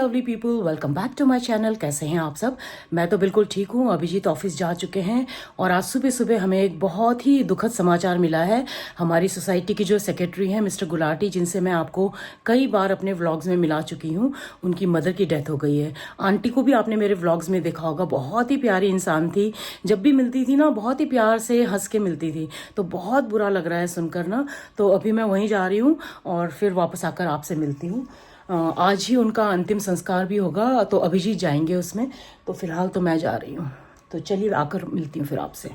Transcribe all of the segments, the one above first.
Lovely people, welcome back to my channel. कैसे हैं आप सब? मैं तो बिल्कुल ठीक हूँ। अभिजीत ऑफिस जा चुके हैं और आज सुबह सुबह हमें एक बहुत ही दुखद समाचार मिला है। हमारी सोसाइटी की जो सेक्रेटरी हैं मिस्टर गुलाटी, जिनसे मैं आपको कई बार अपने व्लॉग्स में मिला चुकी हूँ, उनकी मदर की डेथ हो गई है। आंटी को भी आपने मेरे व्लॉग्स में देखा होगा, बहुत ही प्यारी इंसान थी। जब भी मिलती थी ना, बहुत ही प्यार से हंस के मिलती थी। तो बहुत बुरा लग रहा है सुनकर ना। तो अभी मैं वहीं जा रही हूँ और फिर वापस आकर आपसे मिलती हूँ। आज ही उनका अंतिम संस्कार भी होगा, तो अभिजीत जाएंगे उसमें। तो फिलहाल तो मैं जा रही हूँ। तो चलिए आकर मिलती हूँ फिर आपसे।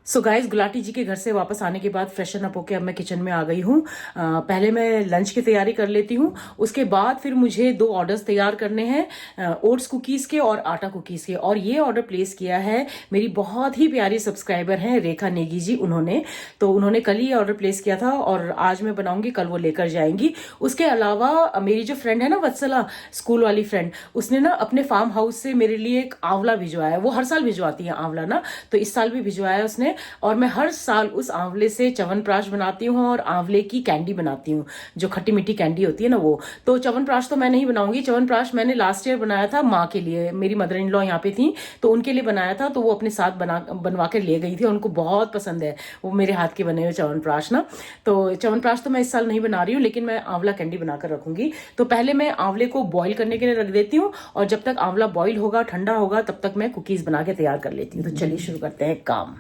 सो गाइज, गुलाटी जी के घर से वापस आने के बाद फ्रेशन अप होकर अब मैं किचन में आ गई हूँ। पहले मैं लंच की तैयारी कर लेती हूँ, उसके बाद फिर मुझे 2 ऑर्डर्स तैयार करने हैं, ओट्स कुकीज़ के और आटा कुकीज़ के। और ये ऑर्डर प्लेस किया है मेरी बहुत ही प्यारी सब्सक्राइबर हैं रेखा नेगी जी, उन्होंने कल ही ऑर्डर प्लेस किया था और आज मैं बनाऊंगी, कल वो लेकर जाएंगी। उसके अलावा मेरी जो फ्रेंड है ना वत्सला, स्कूल वाली फ्रेंड, उसने ना अपने फार्म हाउस से मेरे लिए एक आंवला भिजवाया। वो हर साल भिजवाती है आंवला ना, तो इस साल भी भिजवाया उसने। और मैं हर साल उस आंवले से च्यवनप्राश बनाती हूँ और आंवले की कैंडी बनाती हूँ, जो खट्टी मीठी कैंडी होती है ना वो। तो च्यवनप्राश तो मैं नहीं बनाऊंगी। च्यवनप्राश मैंने लास्ट ईयर बनाया था माँ के लिए, मेरी मदर इन लॉ यहाँ पे थी तो उनके लिए बनाया था। तो वो अपने साथ बनवा के ले गई थी, उनको बहुत पसंद है वो मेरे हाथ के बने हुए च्यवनप्राश ना। तो च्यवनप्राश तो मैं इस साल नहीं बना रही हूँ, लेकिन मैं आंवला कैंडी बनाकर रखूंगी। तो पहले मैं आंवले को बॉईल करने के लिए रख देती हूँ और जब तक आंवला बॉईल होगा, ठंडा होगा, तब तक मैं कुकीज बना के तैयार कर लेती हूँ। तो चलिए शुरू करते हैं काम।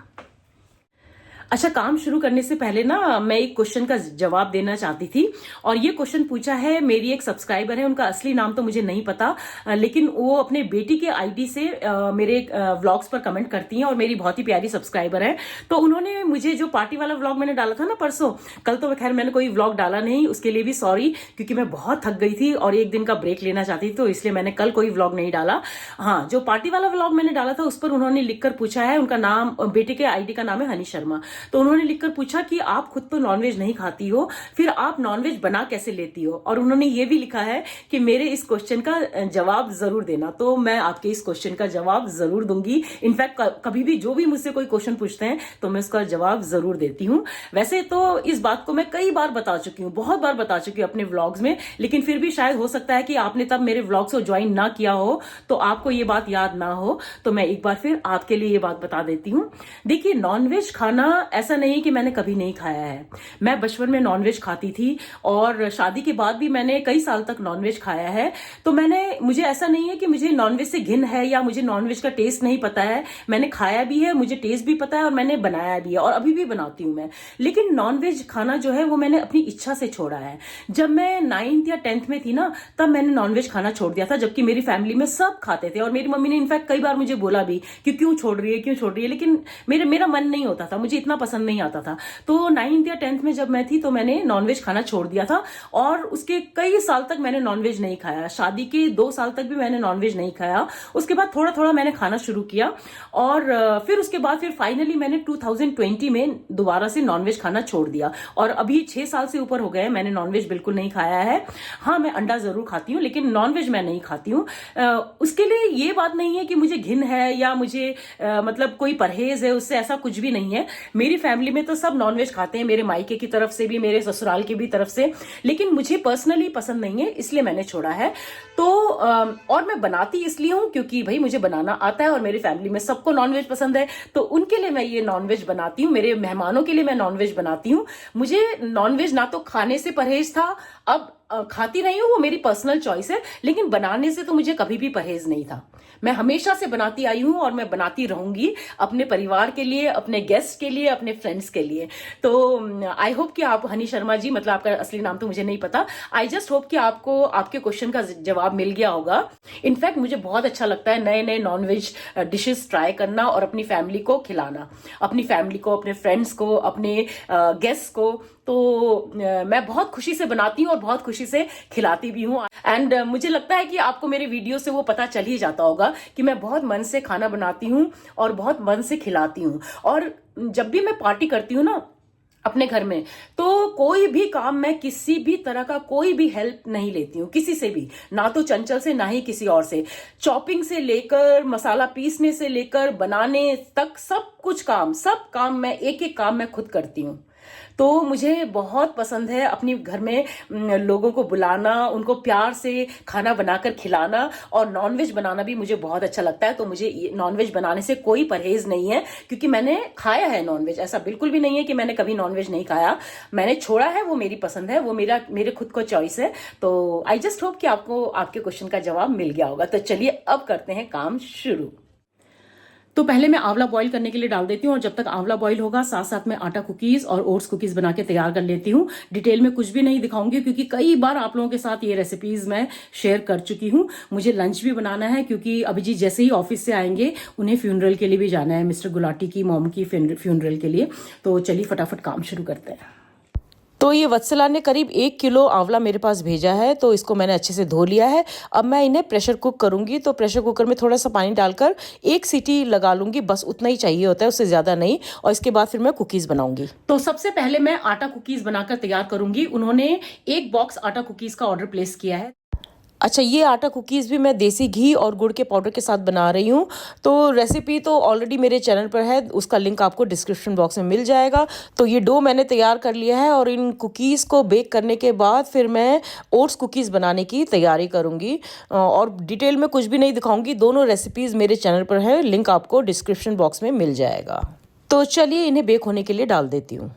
अच्छा, काम शुरू करने से पहले ना मैं एक क्वेश्चन का जवाब देना चाहती थी। और ये क्वेश्चन पूछा है मेरी एक सब्सक्राइबर है, उनका असली नाम तो मुझे नहीं पता, लेकिन वो अपने बेटी के आईडी से मेरे व्लॉग्स पर कमेंट करती हैं और मेरी बहुत ही प्यारी सब्सक्राइबर है। तो उन्होंने मुझे जो पार्टी वाला व्लॉग मैंने डाला था ना परसों, कल तो खैर मैंने कोई व्लॉग डाला नहीं, उसके लिए भी सॉरी, क्योंकि मैं बहुत थक गई थी और एक दिन का ब्रेक लेना चाहती थी, तो इसलिए मैंने कल कोई व्लॉग नहीं डाला। हाँ, जो पार्टी वाला व्लॉग मैंने डाला था उस पर उन्होंने लिखकर पूछा है, उनका नाम, बेटे के आईडी का नाम है हनी शर्मा। तो उन्होंने लिखकर पूछा कि आप खुद तो नॉनवेज नहीं खाती हो, फिर आप नॉनवेज बना कैसे लेती हो। और उन्होंने ये भी लिखा है कि मेरे इस क्वेश्चन का जवाब जरूर देना। तो मैं आपके इस क्वेश्चन का जवाब जरूर दूंगी। इनफैक्ट कभी भी जो भी मुझसे कोई क्वेश्चन पूछते हैं तो मैं उसका जवाब जरूर देती हूँ। वैसे तो इस बात को मैं कई बार बता चुकी हूँ, बहुत बार बता चुकी हूँ अपने व्लॉग्स में, लेकिन फिर भी शायद हो सकता है कि आपने तब मेरे व्लॉग्स को ज्वाइन ना किया हो तो आपको ये बात याद ना हो। तो मैं एक बार फिर आपके लिए ये बात बता देती हूँ। देखिए, नॉनवेज खाना ऐसा नहीं कि मैंने कभी नहीं खाया है। मैं बचपन में नॉनवेज खाती थी और शादी के बाद भी मैंने कई साल तक नॉनवेज खाया है। तो मुझे ऐसा नहीं है कि मुझे नॉनवेज से घिन है या मुझे नॉनवेज का टेस्ट नहीं पता है। मैंने खाया भी है, मुझे टेस्ट भी पता है और मैंने बनाया भी है और अभी भी बनाती हूँ मैं। लेकिन नॉनवेज खाना जो है वो मैंने अपनी इच्छा से छोड़ा है। जब मैं 9th या 10th में थी ना, तब मैंने नॉनवेज खाना छोड़ दिया था, जबकि मेरी फैमिली में सब खाते थे और मेरी मम्मी ने इनफैक्ट कई बार मुझे बोला भी कि क्यों छोड़ रही है, क्यों छोड़ रही है। लेकिन मेरा मन नहीं होता था, मुझे इतना पसंद नहीं आता था। तो 9th या 10th में जब मैं थी तो मैंने नॉनवेज खाना छोड़ दिया था और उसके कई साल तक मैंने नॉनवेज नहीं खाया। शादी के 2 साल तक भी मैंने नॉनवेज नहीं खाया। उसके बाद थोड़ा थोड़ा मैंने खाना शुरू किया और फिर उसके बाद फिर फाइनली मैंने 2020 में दोबारा से नॉनवेज खाना छोड़ दिया और अभी 6 साल से ऊपर हो गए मैंने नॉनवेज बिल्कुल नहीं खाया है। हाँ, मैं अंडा जरूर खाती हूँ लेकिन नॉनवेज मैं नहीं खाती हूँ। उसके लिए ये बात नहीं है कि मुझे घिन है या मुझे मतलब कोई परहेज है उससे, ऐसा कुछ भी नहीं है। मेरी फैमिली में तो सब नॉनवेज खाते हैं, मेरे मायके की तरफ से भी, मेरे ससुराल की भी तरफ से, लेकिन मुझे पर्सनली पसंद नहीं है, इसलिए मैंने छोड़ा है। तो और मैं बनाती इसलिए हूं क्योंकि भाई मुझे बनाना आता है और मेरी फैमिली में सबको नॉनवेज पसंद है, तो उनके लिए मैं ये नॉनवेज बनाती हूँ, मेरे मेहमानों के लिए मैं नॉनवेज बनाती हूँ। मुझे नॉनवेज ना तो खाने से परहेज था, अब खाती नहीं हूँ, वो मेरी पर्सनल चॉइस है, लेकिन बनाने से तो मुझे कभी भी परहेज नहीं था। मैं हमेशा से बनाती आई हूँ और मैं बनाती रहूंगी, अपने परिवार के लिए, अपने गेस्ट के लिए, अपने फ्रेंड्स के लिए। तो आई होप कि आप, हनी शर्मा जी, मतलब आपका असली नाम तो मुझे नहीं पता, आई जस्ट होप कि आपको आपके क्वेश्चन का जवाब मिल गया होगा। इनफैक्ट मुझे बहुत अच्छा लगता है नए नए नॉनवेज डिशेस ट्राई करना और अपनी फैमिली को खिलाना, अपनी फैमिली को, अपने फ्रेंड्स को, अपने गेस्ट को। तो मैं बहुत खुशी से बनाती हूँ और बहुत खुशी से खिलाती भी हूँ। एंड मुझे लगता है कि आपको मेरे वीडियो से वो पता चल ही जाता होगा कि मैं बहुत मन से खाना बनाती हूँ और बहुत मन से खिलाती हूँ। और जब भी मैं पार्टी करती हूँ ना अपने घर में, तो कोई भी काम मैं किसी भी तरह का कोई भी हेल्प नहीं लेती हूँ किसी से भी, ना तो चंचल से ना ही किसी और से। चॉपिंग से लेकर मसाला पीसने से लेकर बनाने तक सब काम मैं एक एक काम मैं खुद करती हूँ। तो मुझे बहुत पसंद है अपनी घर में लोगों को बुलाना, उनको प्यार से खाना बनाकर खिलाना, और नॉनवेज बनाना भी मुझे बहुत अच्छा लगता है। तो मुझे नॉनवेज बनाने से कोई परहेज नहीं है, क्योंकि मैंने खाया है नॉनवेज। ऐसा बिल्कुल भी नहीं है कि मैंने कभी नॉनवेज नहीं खाया, मैंने छोड़ा है, वो मेरी पसंद है, वो मेरे खुद को चॉइस है। तो आई जस्ट होप कि आपको आपके क्वेश्चन का जवाब मिल गया होगा। तो चलिए अब करते हैं काम शुरू। तो पहले मैं आंवला बॉईल करने के लिए डाल देती हूँ, और जब तक आंवला बॉईल होगा साथ साथ में आटा कुकीज और ओट्स कुकीज बना के तैयार कर लेती हूँ। डिटेल में कुछ भी नहीं दिखाऊंगी, क्योंकि कई बार आप लोगों के साथ ये रेसिपीज मैं शेयर कर चुकी हूँ। मुझे लंच भी बनाना है, क्योंकि अभिजीत जैसे ही ऑफिस से आएंगे उन्हें फ्यूनरल के लिए भी जाना है, मिस्टर गुलाटी की मॉम की फ्यूनरल के लिए। तो चलिए फटाफट काम शुरू करते हैं। तो ये वत्सला ने करीब 1 किलो आंवला मेरे पास भेजा है, तो इसको मैंने अच्छे से धो लिया है। अब मैं इन्हें प्रेशर कुक करूंगी। तो प्रेशर कुकर में थोड़ा सा पानी डालकर 1 सीटी लगा लूंगी, बस उतना ही चाहिए होता है, उससे ज़्यादा नहीं। और इसके बाद फिर मैं कुकीज़ बनाऊंगी। तो सबसे पहले मैं आटा कुकीज़ बनाकर तैयार करूंगी। उन्होंने 1 बॉक्स आटा कुकीज़ का ऑर्डर प्लेस किया है। अच्छा, ये आटा कुकीज़ भी मैं देसी घी और गुड़ के पाउडर के साथ बना रही हूँ। तो रेसिपी तो ऑलरेडी मेरे चैनल पर है, उसका लिंक आपको डिस्क्रिप्शन बॉक्स में मिल जाएगा। तो ये डो मैंने तैयार कर लिया है, और इन कुकीज़ को बेक करने के बाद फिर मैं ओट्स कुकीज़ बनाने की तैयारी करूँगी। और डिटेल में कुछ भी नहीं दिखाऊँगी, दोनों रेसिपीज़ मेरे चैनल पर है, लिंक आपको डिस्क्रिप्शन बॉक्स में मिल जाएगा। तो चलिए इन्हें बेक होने के लिए डाल देती हूँ।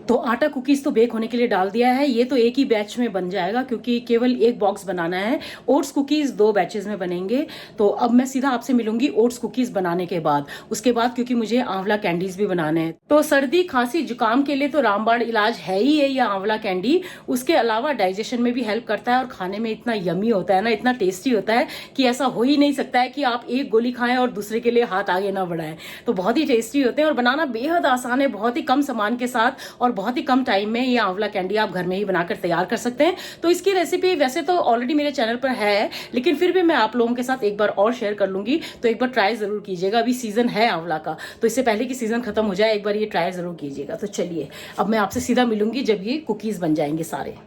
तो आटा कुकीज़ तो बेक होने के लिए डाल दिया है। ये तो एक ही बैच में बन जाएगा, क्योंकि केवल 1 बॉक्स बनाना है। ओट्स कुकीज़ 2 बैचेस में बनेंगे। तो अब मैं सीधा आपसे मिलूंगी ओट्स कुकीज़ बनाने के बाद। उसके बाद क्योंकि मुझे आंवला कैंडीज भी बनाने हैं। तो सर्दी खांसी जुकाम के लिए तो रामबाण इलाज है ही है ये आंवला कैंडी। उसके अलावा डाइजेशन में भी हेल्प करता है, और खाने में इतना यमी होता है ना, इतना टेस्टी होता है कि ऐसा हो ही नहीं सकता है कि आप एक गोली खाएं और दूसरे के लिए हाथ आगे ना बढ़ाएं। तो बहुत ही टेस्टी होते हैं, और बनाना बेहद आसान है, बहुत ही कम सामान के साथ और बहुत ही कम टाइम में ये आंवला कैंडी आप घर में ही बनाकर तैयार कर सकते हैं। तो इसकी रेसिपी वैसे तो ऑलरेडी मेरे चैनल पर है, लेकिन फिर भी मैं आप लोगों के साथ एक बार और शेयर कर लूंगी। तो एक बार ट्राई जरूर कीजिएगा। अभी सीजन है आंवला का, तो इससे पहले कि सीजन खत्म हो जाए एक बार ये ट्राई जरूर कीजिएगा। तो चलिए अब मैं आपसे सीधा मिलूंगी जब ये कुकीज बन जाएंगे सारे।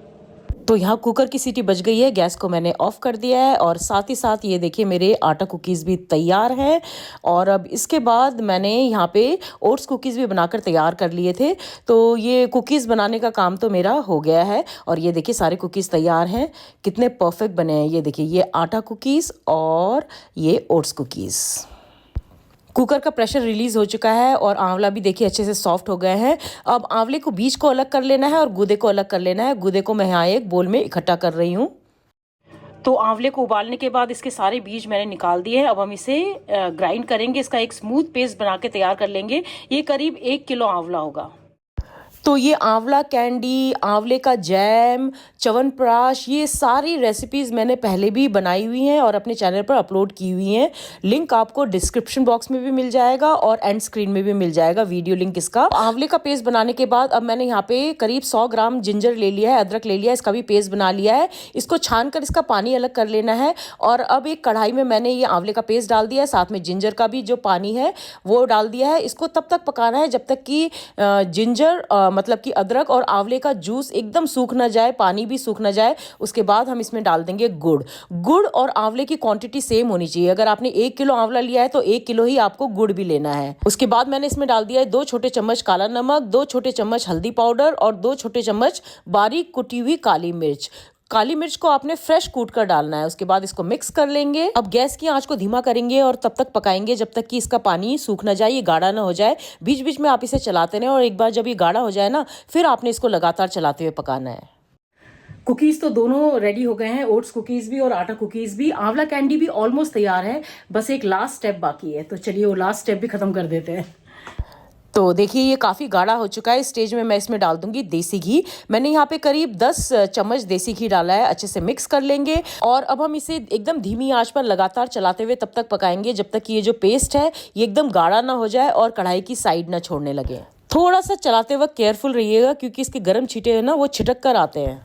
तो यहाँ कुकर की सीटी बज गई है, गैस को मैंने ऑफ कर दिया है, और साथ ही साथ ये देखिए मेरे आटा कुकीज़ भी तैयार हैं। और अब इसके बाद मैंने यहाँ पे ओट्स कुकीज़ भी बनाकर तैयार कर लिए थे। तो ये कुकीज़ बनाने का काम तो मेरा हो गया है, और ये देखिए सारे कुकीज़ तैयार हैं। कितने परफेक्ट बने हैं। ये देखिए, ये आटा कुकीज़ और ये ओट्स कुकीज़। कुकर का प्रेशर रिलीज हो चुका है, और आंवला भी देखिए अच्छे से सॉफ्ट हो गए हैं। अब आंवले को बीज को अलग कर लेना है और गूदे को अलग कर लेना है। गूदे को मैं यहाँ एक बोल में इकट्ठा कर रही हूँ। तो आंवले को उबालने के बाद इसके सारे बीज मैंने निकाल दिए हैं। अब हम इसे ग्राइंड करेंगे, इसका एक स्मूथ पेस्ट बना के तैयार कर लेंगे। ये करीब 1 किलो आंवला होगा। तो ये आंवला कैंडी, आंवले का जैम, च्यवनप्राश, ये सारी रेसिपीज़ मैंने पहले भी बनाई हुई हैं और अपने चैनल पर अपलोड की हुई हैं। लिंक आपको डिस्क्रिप्शन बॉक्स में भी मिल जाएगा और एंड स्क्रीन में भी मिल जाएगा वीडियो लिंक इसका। आंवले का पेस्ट बनाने के बाद अब मैंने यहाँ पे करीब 100 ग्राम जिंजर ले लिया है, अदरक ले लिया है, इसका भी पेस्ट बना लिया है। इसको छान कर इसका पानी अलग कर लेना है। और अब एक कढ़ाई में मैंने ये आंवले का पेस्ट डाल दिया है, साथ में जिंजर का भी जो पानी है वो डाल दिया है। इसको तब तक पकाना है जब तक कि जिंजर मतलब कि अदरक और आंवले का जूस एकदम सूख ना जाए, पानी भी सूख ना जाए। उसके बाद हम इसमें डाल देंगे गुड़। गुड़ और आंवले की क्वांटिटी सेम होनी चाहिए। अगर आपने 1 किलो आंवला लिया है तो 1 किलो ही आपको गुड़ भी लेना है। उसके बाद मैंने इसमें डाल दिया है 2 छोटे चम्मच काला नमक, 2 छोटे चम्मच हल्दी पाउडर और 2 छोटे चम्मच बारीक कुटी हुई काली मिर्च। काली मिर्च को आपने फ्रेश कूट कर डालना है। उसके बाद इसको मिक्स कर लेंगे। अब गैस की आंच को धीमा करेंगे और तब तक पकाएंगे जब तक कि इसका पानी सूख ना जाए, ये गाढ़ा ना हो जाए। बीच बीच में आप इसे चलाते रहें, और एक बार जब ये गाढ़ा हो जाए ना, फिर आपने इसको लगातार चलाते हुए पकाना है। कुकीज़ तो दोनों रेडी हो गए हैं, ओट्स कुकीज़ भी और आटा कुकीज़ भी। आंवला कैंडी भी ऑलमोस्ट तैयार है, बस एक लास्ट स्टेप बाकी है। तो चलिए वो लास्ट स्टेप भी खत्म कर देते हैं। तो देखिए ये काफ़ी गाढ़ा हो चुका है। इस स्टेज में मैं इसमें डाल दूंगी देसी घी। मैंने यहाँ पे करीब 10 चम्मच देसी घी डाला है। अच्छे से मिक्स कर लेंगे, और अब हम इसे एकदम धीमी आंच पर लगातार चलाते हुए तब तक पकाएंगे जब तक कि ये जो पेस्ट है ये एकदम गाढ़ा ना हो जाए और कढ़ाई की साइड ना छोड़ने लगे। थोड़ा सा चलाते वक्त केयरफुल रहिएगा, क्योंकि इसके गर्म छींटे हैं ना, वो छिटक कर आते हैं।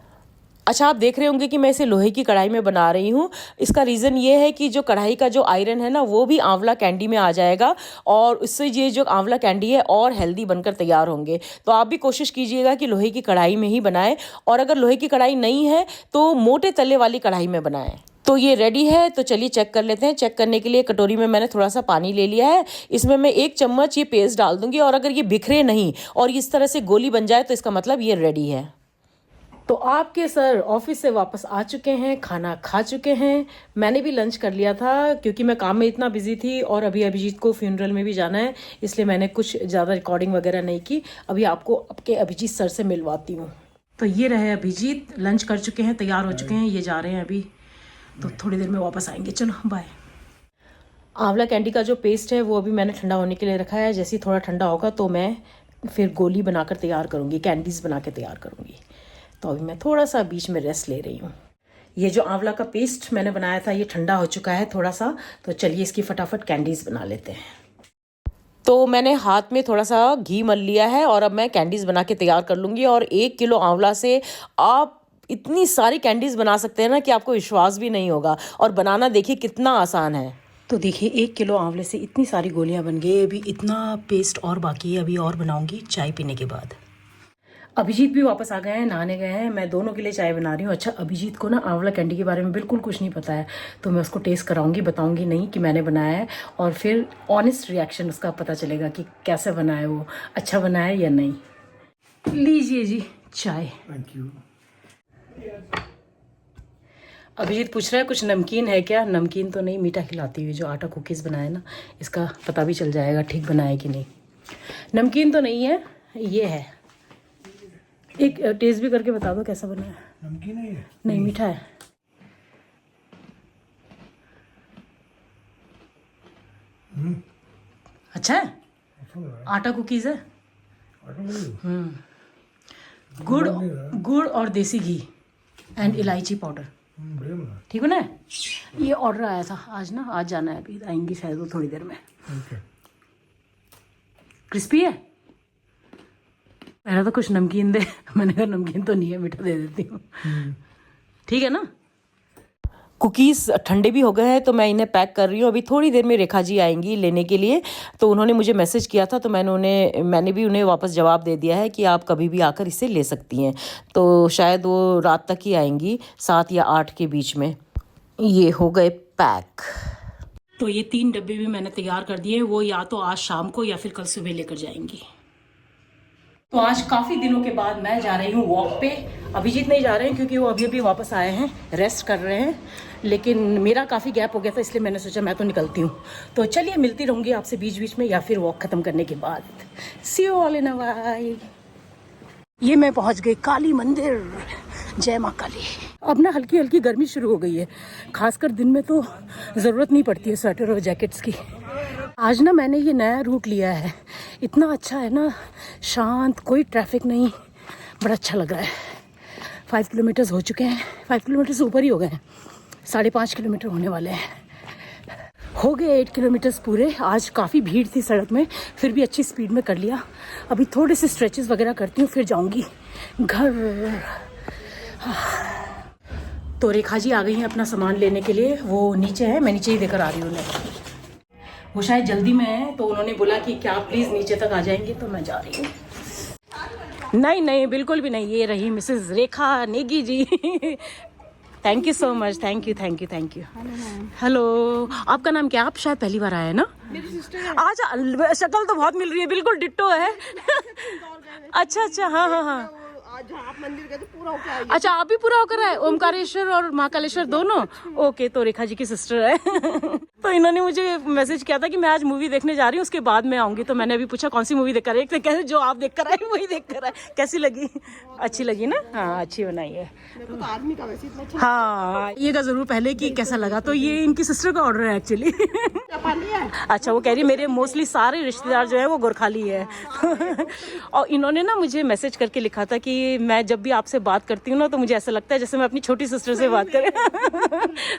अच्छा, आप देख रहे होंगे कि मैं इसे लोहे की कढ़ाई में बना रही हूँ। इसका रीज़न ये है कि जो कढ़ाई का जो आयरन है ना, वो भी आंवला कैंडी में आ जाएगा, और उससे ये जो आंवला कैंडी है और हेल्दी बनकर तैयार होंगे। तो आप भी कोशिश कीजिएगा कि लोहे की कढ़ाई में ही बनाएं, और अगर लोहे की कढ़ाई नहीं है तो मोटे तले वाली कढ़ाई में बनाएं। तो ये रेडी है, तो चलिए चेक कर लेते हैं। चेक करने के लिए कटोरी में मैंने थोड़ा सा पानी ले लिया है, इसमें मैं 1 चम्मच ये पेस्ट डाल दूंगी, और अगर ये बिखरे नहीं और इस तरह से गोली बन जाए तो इसका मतलब ये रेडी है। तो आपके सर ऑफिस से वापस आ चुके हैं, खाना खा चुके हैं। मैंने भी लंच कर लिया था क्योंकि मैं काम में इतना बिजी थी और अभी अभिजीत को फ्यूनरल में भी जाना है, इसलिए मैंने कुछ ज़्यादा रिकॉर्डिंग वगैरह नहीं की। अभी आपको आपके अभिजीत सर से मिलवाती हूँ। तो ये रहे अभिजीत, लंच कर चुके हैं, तैयार हो चुके हैं, ये जा रहे हैं अभी, तो थोड़ी देर में वापस आएंगे। चलो बाय। आंवला कैंडी का जो पेस्ट है वो अभी मैंने ठंडा होने के लिए रखा है। जैसे ही थोड़ा ठंडा होगा तो मैं फिर गोली बनाकर तैयार करूँगी, कैंडीज़ बना के तैयार करूँगी। तो अभी मैं थोड़ा सा बीच में रेस्ट ले रही हूँ। ये जो आंवला का पेस्ट मैंने बनाया था ये ठंडा हो चुका है थोड़ा सा, तो चलिए इसकी फटाफट कैंडीज़ बना लेते हैं। तो मैंने हाथ में थोड़ा सा घी मल लिया है और अब मैं कैंडीज़ बना के तैयार कर लूँगी। और 1 किलो आंवला से आप इतनी सारी कैंडीज़ बना सकते हैं ना कि आपको विश्वास भी नहीं होगा, और बनाना देखिए कितना आसान है। तो देखिए 1 किलो आंवले से इतनी सारी गोलियां बन गई। अभी इतना पेस्ट और बाकी है, अभी और बनाऊंगी चाय पीने के बाद। अभिजीत भी वापस आ गए हैं, नहाने गए हैं, मैं दोनों के लिए चाय बना रही हूँ। अच्छा, अभिजीत को ना आंवला कैंडी के बारे में बिल्कुल कुछ नहीं पता है, तो मैं उसको टेस्ट कराऊंगी, बताऊंगी नहीं कि मैंने बनाया है, और फिर ऑनेस्ट रिएक्शन उसका पता चलेगा कि कैसे बना है, वो अच्छा बना है या नहीं। लीजिए जी चाय। Thank you. अभिजीत पूछ रहा है कुछ नमकीन है क्या? नमकीन तो नहीं, मीठा खिलाती हुई जो आटा कुकीज़ बनाए ना, इसका पता भी चल जाएगा ठीक बनाए कि नहीं। नमकीन तो नहीं है, ये है। एक टेस्ट भी करके बता दो कैसा बना है। नमकीन है ये? नहीं, मीठा है। अच्छा है, आटा कुकीज़ है। गुड़ और देसी घी एंड इलायची पाउडर, ठीक है ना। ये ऑर्डर आया था आज ना, आज जाना है, अभी आएंगी शायद वो थोड़ी देर में। क्रिस्पी है। मैंने तो कुछ नमकीन दे, मैंने कहा नमकीन तो नहीं है, मीठा दे देती हूँ, ठीक है ना। कुकीज़ ठंडे भी हो गए हैं तो मैं इन्हें पैक कर रही हूँ। अभी थोड़ी देर में रेखा जी आएंगी लेने के लिए, तो उन्होंने मुझे मैसेज किया था, तो मैंने भी उन्हें वापस जवाब दे दिया है कि आप कभी भी आकर इसे ले सकती हैं। तो शायद वो रात तक ही आएंगी, 7 या 8 के बीच में। ये हो गए पैक। तो ये 3 डब्बे भी मैंने तैयार कर दिए, वो या तो आज शाम को या फिर कल सुबह लेकर जाएंगी। तो आज काफ़ी दिनों के बाद मैं जा रही हूँ वॉक पे। अभिजीत नहीं जा रहे हैं क्योंकि वो अभी अभी वापस आए हैं, रेस्ट कर रहे हैं, लेकिन मेरा काफ़ी गैप हो गया था, इसलिए मैंने सोचा मैं तो निकलती हूँ। तो चलिए मिलती रहूँगी आपसे बीच बीच में या फिर वॉक ख़त्म करने के बाद। See you all in a while. ये मैं पहुँच गई काली मंदिर, जय माँ काली। अब ना हल्की हल्की गर्मी शुरू हो गई है, खासकर दिन में तो ज़रूरत नहीं पड़ती है स्वेटर और जैकेट्स की। आज ना मैंने ये नया रूट लिया है, इतना अच्छा है ना, शांत, कोई ट्रैफिक नहीं, बड़ा अच्छा लग रहा है। 5 किलोमीटर्स हो चुके हैं, 5 किलोमीटर से ऊपर ही हो गए हैं, 5.5 किलोमीटर होने वाले हैं। हो गए 8 किलोमीटर्स पूरे। आज काफ़ी भीड़ थी सड़क में, फिर भी अच्छी स्पीड में कर लिया। अभी थोड़े से स्ट्रेचेस वगैरह करती हूँ, फिर जाऊँगी घर। तो रेखा जी आ गई हैं अपना सामान लेने के लिए, वो नीचे है, मैं नीचे ही देकर आ रही हूँ उन्हें। वो शायद जल्दी में है, तो उन्होंने बोला कि क्या प्लीज़ नीचे तक आ जाएंगे, तो मैं जा रही हूँ। नहीं नहीं, बिल्कुल भी नहीं। ये रही Mrs Rekha Negi ji. Thank you so much, thank you thank you thank you. Hello, आपका नाम क्या? आप शायद पहली बार आए हैं ना? मेरी सिस्टर है। अच्छा, शक्ल तो बहुत मिल रही है, बिल्कुल डिट्टो है। अच्छा अच्छा, हाँ हाँ हाँ। आज आप मंदिर गए तो पूरा होकर आई। अच्छा, आप भी पूरा होकर आए? ओमकारेश्वर और महाकालेश्वर दोनों? ओके, तो रेखा जी की सिस्टर है। तो इन्होंने मुझे मैसेज किया था कि मैं आज मूवी देखने जा रही हूँ, उसके बाद मैं आऊंगी। तो मैंने अभी पूछा कौन सी मूवी देख कर आए? तो कहते जो आप देख कर आए वही देख कर आए। कैसी लगी? अच्छी लगी ना? हाँ, अच्छी बनाई है। मेरे को तो आदमी का वैसे इतना अच्छा। हाँ, ये का जरूर पहले कि कैसा लगा। तो ये इनकी सिस्टर का ऑर्डर है एक्चुअली। अच्छा, वो कह रही है मेरे मोस्टली सारे रिश्तेदार जो है वो गोरखाली है। और इन्होंने ना मुझे मैसेज करके लिखा था कि मैं जब भी आपसे बात करती हूँ ना, तो मुझे ऐसा लगता है जैसे मैं अपनी छोटी सिस्टर से बात करें।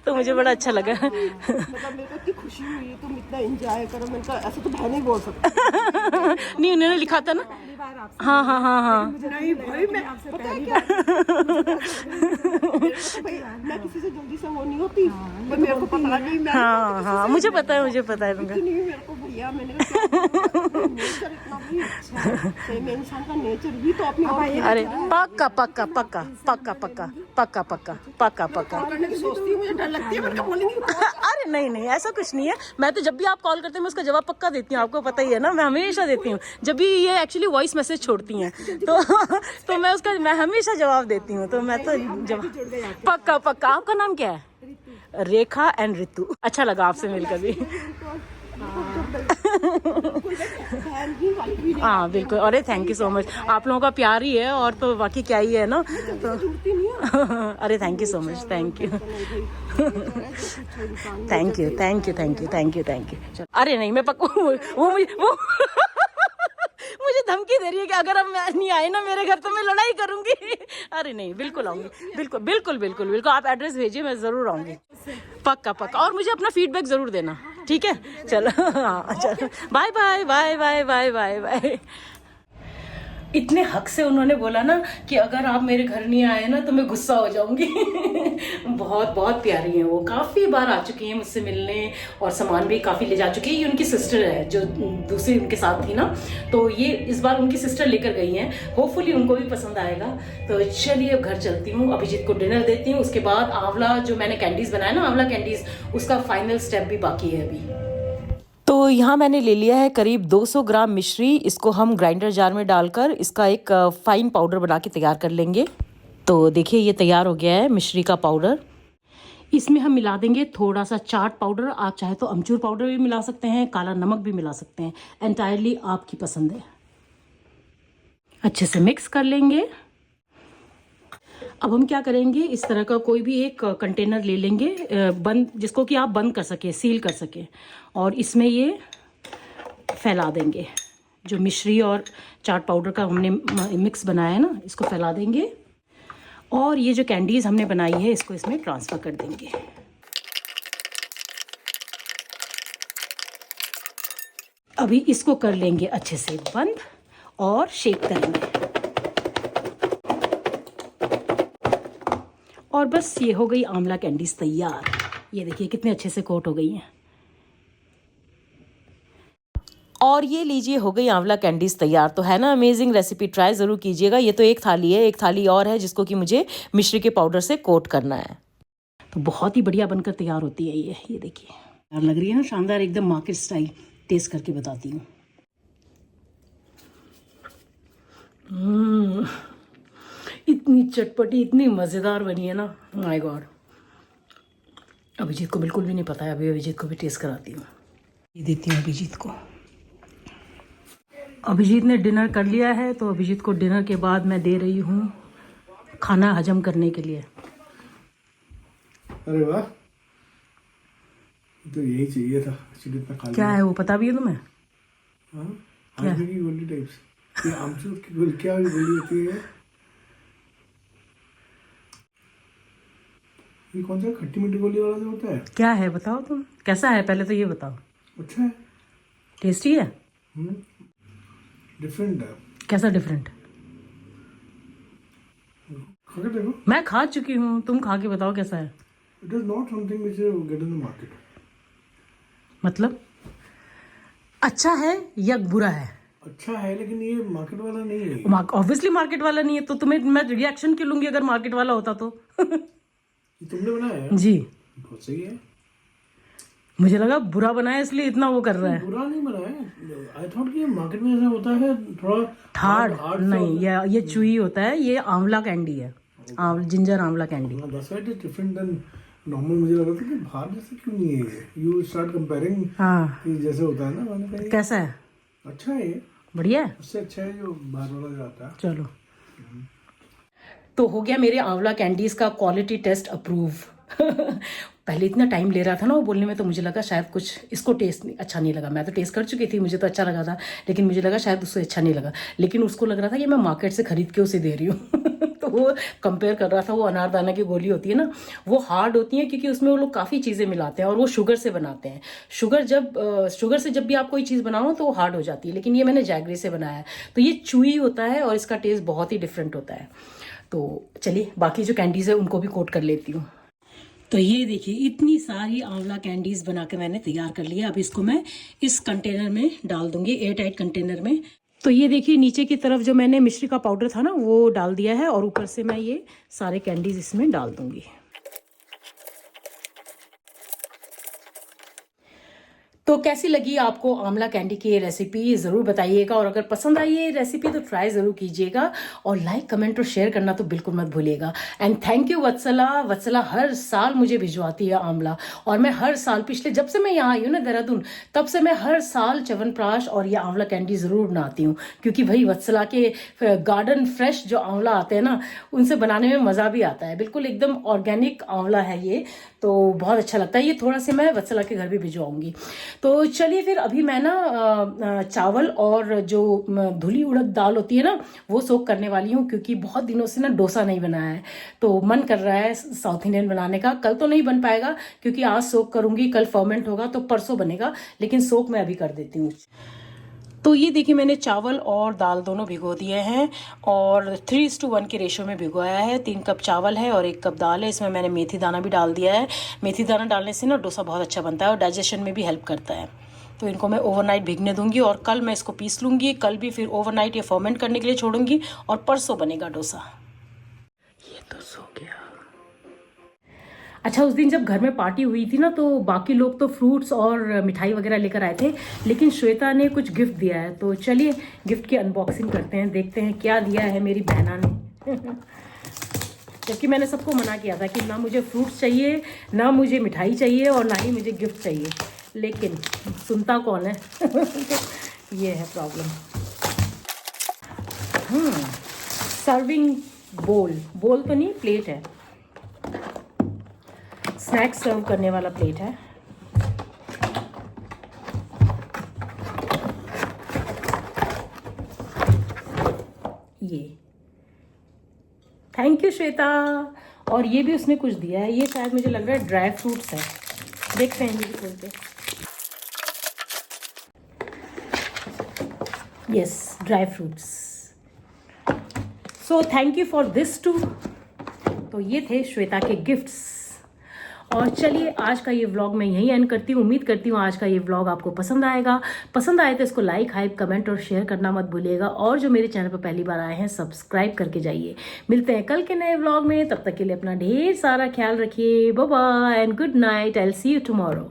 तो मुझे बड़ा अच्छा लगा। मतलब मेरे को इतनी खुशी हुई, तुम इतना एंजॉय करो। मैंने कहा ऐसे तो बहन ही बोल सकती। नहीं, उन्होंने लिखा था ना। हाँ हाँ हाँ हाँ। नहीं भाई, मैं पता है क्या, मैं किसी से जल्दी से वो नहीं होती, पर मेरे को पता नहीं। हाँ हाँ, मुझे पता है, मुझे पता है। मेरे को भैया, मैंने नेचर इतना भी अच्छा है, इंसान का नेचर भी तो अपनी। अरे पक्का पक्का पक्का पक्का पक्का पक्का पक्का पक्का पक्का। करने की सोचती हूँ, मुझे डर लगती है, मैं बोलेंगी अरे नहीं नहीं, ऐसा कुछ नहीं है। मैं तो जब भी आप कॉल करते हैं मैं उसका जवाब पक्का देती हूँ, आपको पता ही है ना, मैं हमेशा देती हूँ। जब भी ये एक्चुअली वॉइस मैसेज छोड़ती हैं तो मैं हमेशा जवाब देती हूँ। तो मैं तो जवाब पक्का पक्का। आपका नाम क्या है? रेखा एंड ऋतु। अच्छा लगा आपसे मिलकर भी। हाँ बिल्कुल, अरे थैंक यू सो मच, आप लोगों का प्यार ही है और तो बाकी क्या ही है ना। तो अरे thank you so much, thank you thank you thank you thank you thank you thank you. अरे नहीं मैं पक्का, वो मुझे धमकी दे रही है कि अगर अब मैं नहीं आए ना मेरे घर तो मैं लड़ाई करूंगी। अरे नहीं, बिल्कुल आऊंगी, बिल्कुल बिल्कुल बिल्कुल बिल्कुल। आप एड्रेस भेजिए, मैं जरूर आऊंगी, पक्का पक्का। और मुझे अपना फीडबैक जरूर देना, ठीक है? चलो हाँ चलो, bye bye bye bye bye bye bye. इतने हक से उन्होंने बोला ना कि अगर आप मेरे घर नहीं आए ना तो मैं गुस्सा हो जाऊंगी। बहुत बहुत प्यारी हैं वो, काफ़ी बार आ चुकी हैं मुझसे मिलने और सामान भी काफ़ी ले जा चुकी है। ये उनकी सिस्टर है जो दूसरी उनके साथ थी ना, तो ये इस बार उनकी सिस्टर लेकर गई हैं। होपफुली उनको भी पसंद आएगा। तो चलिए अब घर चलती हूँ, अभिजीत को डिनर देती हूँ, उसके बाद आंवला जो मैंने कैंडीज़ बनाया ना, आंवला कैंडीज़, उसका फाइनल स्टेप भी बाकी है अभी। तो यहाँ मैंने ले लिया है करीब 200 ग्राम मिश्री। इसको हम ग्राइंडर जार में डालकर इसका एक फाइन पाउडर बना के तैयार कर लेंगे। तो देखिए ये तैयार हो गया है मिश्री का पाउडर। इसमें हम मिला देंगे थोड़ा सा चाट पाउडर, आप चाहे तो अमचूर पाउडर भी मिला सकते हैं, काला नमक भी मिला सकते हैं, एंटायरली आपकी पसंद है। अच्छे से मिक्स कर लेंगे। अब हम क्या करेंगे, इस तरह का कोई भी एक कंटेनर ले लेंगे बंद, जिसको कि आप बंद कर सके, सील कर सके, और इसमें ये फैला देंगे जो मिश्री और चाट पाउडर का हमने मिक्स बनाया है ना, इसको फैला देंगे। और ये जो कैंडीज़ हमने बनाई है इसको इसमें ट्रांसफ़र कर देंगे। अभी इसको कर लेंगे अच्छे से बंद और शेक करेंगे। और बस ये हो गई आंवला कैंडीज तैयार। ये देखिए कितने अच्छे से कोट हो गई हैं। और ये लीजिए हो गई आंवला कैंडीज तैयार। तो है ना अमेजिंग रेसिपी, ट्राई ज़रूर कीजिएगा। ये तो एक थाली है, एक थाली और है जिसको कि मुझे मिश्री के पाउडर से कोट करना है। तो बहुत ही बढ़िया बनकर तैयार होती है ये देखिए, यार लग रही है ना शानदार, एकदम मार्केट स्टाइल। टेस्ट करके बताती हूँ। इतनी चटपटी, इतनी मज़ेदार बनी है ना, माय गॉड। अभिजीत को बिल्कुल भी नहीं पता है, अभी अभिजीत को भी टेस्ट कराती हूँ। ये देती हूँ अभिजीत को। अभिजीत ने डिनर कर लिया है, तो अभिजीत को डिनर के बाद मैं दे रही हूँ खाना हजम करने के लिए। अरे वाह, तो यही चाहिए था। इतना खा क्या है वो पता भी है तुम्हें? हाँ, की गोली टाइप्स। ये आमचूर की गोली, क्या गोली होती है ये? कौन सा खट्टी मीठी गोली वाला जो होता है? क्या है बताओ तुम, कैसा है पहले तो ये बताओ। अच्छा है, टेस्टी है। डिफरेंट है। कैसा डिफरेंट? खा के देखो। मैं खा चुकी हूँ, तुम खा के बताओ कैसा है। It is not something which you get in the market. मतलब अच्छा है या बुरा है? अच्छा है लेकिन ये मार्केट वाला नहीं है। ऑब्वियसली मार्केट वाला नहीं है, तो तुम्हें मैं रिएक्शन क्यों लूंगी अगर मार्केट वाला होता तो। ये तुमने बनाया है? जी बहुत सही है। मुझे लगा बुरा बनाया इसलिए इतना वो कर रहा है। बुरा नहीं बनाया। आई थॉट कि मार्केट में ऐसा होता है थोड़ा हार्ड नहीं, ये चुई होता है। ये आंवला कैंडी है, जिंजर आंवला candy. That's why it is different than normal. मुझे लगा था कि बाहर जैसे क्यों नहीं है ये। You start comparing. हाँ, जैसे होता है ना, मैंने कहा कैसा है? अच्छा है ये, बढ़िया है, उससे अच्छा है जो बाहर वाला जाता है। चलो तो हो गया मेरे आंवला कैंडीज का क्वालिटी टेस्ट अप्रूव। पहले इतना टाइम ले रहा था ना वो बोलने में, तो मुझे लगा शायद कुछ इसको टेस्ट नहीं अच्छा नहीं लगा। मैं तो टेस्ट कर चुकी थी, मुझे तो अच्छा लगा था, लेकिन मुझे लगा शायद उससे अच्छा नहीं लगा। लेकिन उसको लग रहा था कि मैं मार्केट से खरीद के उसे दे रही हूँ। तो वो कंपेयर कर रहा था। वो अनारदाना की गोली होती है ना, वो हार्ड होती है क्योंकि उसमें वो लोग काफ़ी चीज़ें मिलाते हैं और वो शुगर से बनाते हैं। शुगर से जब भी आप कोई चीज़ बनाओ तो वो हार्ड हो जाती है, लेकिन ये मैंने जैगरी से बनाया है तो ये चुई होता है और इसका टेस्ट बहुत ही डिफरेंट होता है। तो चलिए बाकी जो कैंडीज़ है उनको भी कोट कर लेती हूँ। तो ये देखिए इतनी सारी आंवला कैंडीज़ बना के मैंने तैयार कर लिया। अब इसको मैं इस कंटेनर में डाल दूंगी, एयर टाइट कंटेनर में। तो ये देखिए नीचे की तरफ जो मैंने मिश्री का पाउडर था ना वो डाल दिया है और ऊपर से मैं ये सारे कैंडीज इसमें डाल दूंगी। तो कैसी लगी आपको आंवला कैंडी की ये रेसिपी ज़रूर बताइएगा, और अगर पसंद आई ये रेसिपी तो ट्राई ज़रूर कीजिएगा और लाइक कमेंट और शेयर करना तो बिल्कुल मत भूलिएगा। एंड थैंक यू वत्सला। वत्सला हर साल मुझे भिजवाती है आंवला, और मैं हर साल पिछले जब से मैं यहाँ आई हूँ ना देहरादून, तब से मैं हर साल च्यवनप्राश और ये आंवला कैंडी ज़रूर बनाती हूँ, क्योंकि भाई वत्सला के गार्डन फ्रेश जो आंवला आते हैं ना उनसे बनाने में मज़ा भी आता है। बिल्कुल एकदम ऑर्गेनिक आंवला है ये, तो बहुत अच्छा लगता है। ये थोड़ा से मैं वत्सला के घर भी भिजवाऊंगी। तो चलिए फिर अभी मैं ना चावल और जो धुली उड़द दाल होती है ना वो सोक करने वाली हूँ, क्योंकि बहुत दिनों से ना डोसा नहीं बनाया है, तो मन कर रहा है साउथ इंडियन बनाने का। कल तो नहीं बन पाएगा क्योंकि आज सोक करूंगी, कल फर्मेंट होगा तो परसों बनेगा, लेकिन सोक मैं अभी कर देती हूँ। तो ये देखिए मैंने चावल और दाल दोनों भिगो दिए हैं और 3:1 के रेशो में भिगोया है। 3 कप चावल है और 1 कप दाल है। इसमें मैंने मेथी दाना भी डाल दिया है। मेथी दाना डालने से ना डोसा बहुत अच्छा बनता है और डाइजेशन में भी हेल्प करता है। तो इनको मैं ओवरनाइट भिगने दूंगी और कल मैं इसको पीस लूँगी। कल भी फिर ओवरनाइट ये फर्मेंट करने के लिए छोड़ूंगी और परसों बनेगा डोसा। ये तो सो गया। अच्छा, उस दिन जब घर में पार्टी हुई थी ना तो बाकी लोग तो फ्रूट्स और मिठाई वगैरह लेकर आए थे, लेकिन श्वेता ने कुछ गिफ्ट दिया है। तो चलिए गिफ्ट की अनबॉक्सिंग करते हैं, देखते हैं क्या दिया है मेरी बहना ने। जबकि मैंने सबको मना किया था कि ना मुझे फ्रूट्स चाहिए, ना मुझे मिठाई चाहिए और ना ही मुझे गिफ्ट चाहिए, लेकिन सुनता कौन है। ये है प्रॉब्लम। सर्विंग बोल तो नहीं, प्लेट है। स्नैक्स सर्व करने वाला प्लेट है। ये थैंक यू श्वेता। और ये भी उसने कुछ दिया है, ये शायद मुझे लग रहा है ड्राई फ्रूट्स है। देखते हैं ये भी खोल के। Yes, dry fruits. So thank you for this too. तो ये थे श्वेता के गिफ्ट्स। और चलिए आज का ये व्लॉग मैं यहीं एंड करती हूँ। उम्मीद करती हूँ आज का ये व्लॉग आपको पसंद आएगा। पसंद आए तो इसको लाइक, हाइप, कमेंट और शेयर करना मत भूलिएगा। और जो मेरे चैनल पर पहली बार आए हैं सब्सक्राइब करके जाइए। मिलते हैं कल के नए व्लॉग में, तब तक के लिए अपना ढेर सारा ख्याल रखिए। Bye bye and good night. I will see you tomorrow.